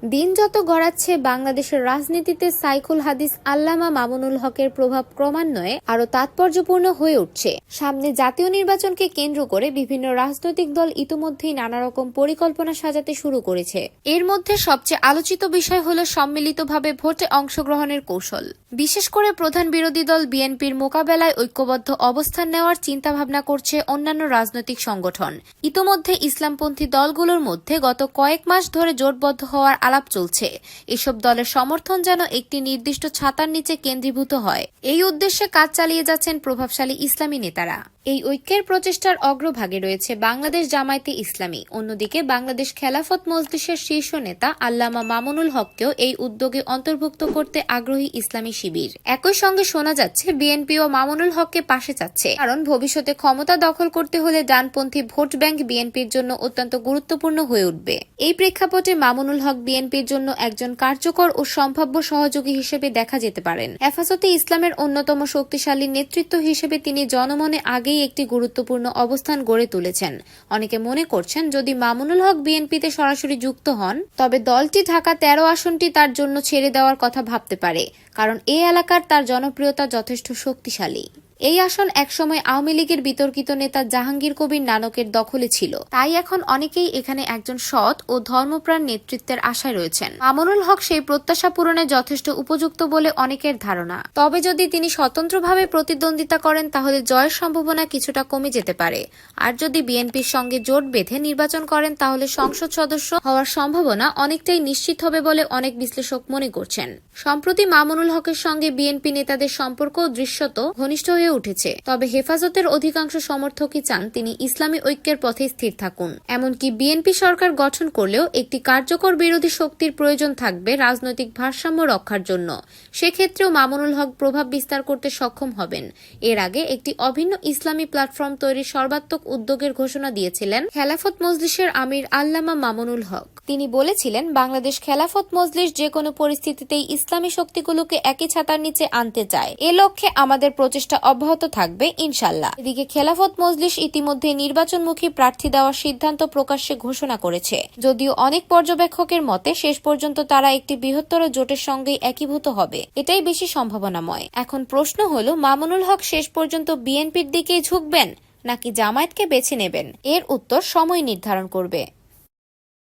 দিন যত গড়াচ্ছে বাংলাদেশের রাজনীতিতে সাইকুল হাদিস আল্লামা মামুনুল হকের প্রভাব ক্রমান্বয়ে আরো তাৎপর্যপূর্ণ হয়ে উঠছে। সামনে জাতীয় নির্বাচনকে কেন্দ্র করে বিভিন্ন রাজনৈতিক দল ইতোমধ্যেই নানা রকম পরিকল্পনা সাজাতে শুরু করেছে। এর মধ্যে সবচেয়ে আলোচিত বিষয় হল সম্মিলিতভাবে ভোটে অংশগ্রহণের কৌশল। বিশেষ করে প্রধান বিরোধী দল বিএনপির মোকাবেলায় ঐক্যবদ্ধ অবস্থান নেওয়ার চিন্তাভাবনা করছে অন্যান্য রাজনৈতিক সংগঠন। ইতোমধ্যে ইসলামপন্থী দলগুলোর মধ্যে গত কয়েক মাস ধরে জোটবদ্ধ হওয়ার আলাপ চলছে। এসব দলের সমর্থন যেন একটি নির্দিষ্ট ছাতার নিচে কেন্দ্রীভূত হয়, এই উদ্দেশ্যে কাজ চালিয়ে যাচ্ছেন প্রভাবশালী ইসলামী নেতারা। এই ঐক্যের প্রচেষ্টার অগ্রভাগে রয়েছে বাংলাদেশ জামায়াতে ইসলামী। অন্যদিকে বাংলাদেশ খেলাফত মজলিসের শীর্ষ নেতা আল্লামা মামুনুল হককেও এই উদ্যোগে অন্তর্ভুক্ত করতে আগ্রহী ইসলামী শিবির। একই সঙ্গে শোনা যাচ্ছে বিএনপিও মামুনুল হককে পাশে চাচ্ছে, কারণ ভবিষ্যতে ক্ষমতা দখল করতে হলে ডানপন্থী ভোট ব্যাংক বিএনপির জন্য অত্যন্ত গুরুত্বপূর্ণ হয়ে উঠবে। এই প্রেক্ষাপটে মামুনুল হক বিএনপির জন্য একজন কার্যকর ও সম্ভাব্য সহযোগী হিসেবে দেখা যেতে পারেন। হেফাজতে ইসলামের অন্যতম শক্তিশালী নেতৃত্ব হিসেবে তিনি জনমনে আগেই একটি গুরুত্বপূর্ণ অবস্থান গড়ে তুলেছেন। অনেকে মনে করছেন, যদি মামুনুল হক বিএনপিতে সরাসরি যুক্ত হন তবে দলটি ঢাকা 13 আসনটি তার জন্য ছেড়ে দেওয়ার কথা ভাবতে পারে, কারণ এই এলাকার তার জনপ্রিয়তা যথেষ্ট শক্তিশালী। এই আসন একসময় আওয়ামী লীগের বিতর্কিত নেতা জাহাঙ্গীর কবির নানকের দখলে ছিল, তাই এখন অনেকেই এখানে একজন সৎ ও ধর্মপ্রাণ নেতৃত্বের আশায় রয়েছেন। মামুনুল হক সেই প্রত্যাশা পূরণে যথেষ্ট উপযুক্ত বলে অনেকের ধারণা। তবে যদি তিনি স্বতন্ত্রভাবে প্রতিদ্বন্দ্বিতা করেন তাহলে জয়ের সম্ভাবনা কিছুটা কমে যেতে পারে। আর যদি বিএনপির সঙ্গে জোট বেঁধে নির্বাচন করেন তাহলে সংসদ সদস্য হওয়ার সম্ভাবনা অনেকটাই নিশ্চিত হবে বলে অনেক বিশ্লেষক মনে করছেন। সম্প্রতি মামুনুল হকের সঙ্গে বিএনপি নেতাদের সম্পর্ক দৃশ্যত ঘনিষ্ঠ হয়ে উঠেছে, তবে হেফাজতের অধিকাংশ সমর্থকই চান তিনি ইসলামী ঐক্যের পথে স্থির থাকুন। এমনকি বিএনপি সরকার গঠন করলেও একটি কার্যকর বিরোধী শক্তির প্রয়োজন থাকবে রাজনৈতিক ভারসাম্য রক্ষার জন্য। সেক্ষেত্রেও মামুনুল হক প্রভাব বিস্তার করতে সক্ষম হবেন। এর আগে একটি অভিন্ন ইসলামী প্ল্যাটফর্ম তৈরির সর্বাত্মক উদ্যোগের ঘোষণা দিয়েছিলেন খেলাফত মজলিসের আমির আল্লামা মামুনুল হক। তিনি বলেছিলেন, বাংলাদেশ খেলাফত মজলিস যে কোনো পরিস্থিতিতেই ইসলামী শক্তিগুলোকে একই ছাতার নিচে আনতে চায়। এ লক্ষ্যে আমাদের প্রচেষ্টা অব্যাহত থাকবে ইনশাল্লাহ। এদিকে খেলাফত মজলিস ইতিমধ্যে নির্বাচনমুখী প্রার্থী দেওয়ার সিদ্ধান্ত প্রকাশ্যে ঘোষণা করেছে। যদিও অনেক পর্যবেক্ষকের মতে শেষ পর্যন্ত তারা একটি বৃহত্তর জোটের সঙ্গেই একীভূত হবে, এটাই বেশি সম্ভাবনাময়। এখন প্রশ্ন হলো, মামুনুল হক শেষ পর্যন্ত বিএনপির দিকেই ঝুঁকবেন নাকি জামায়াতকে বেছে নেবেন? এর উত্তর সময় নির্ধারণ করবে।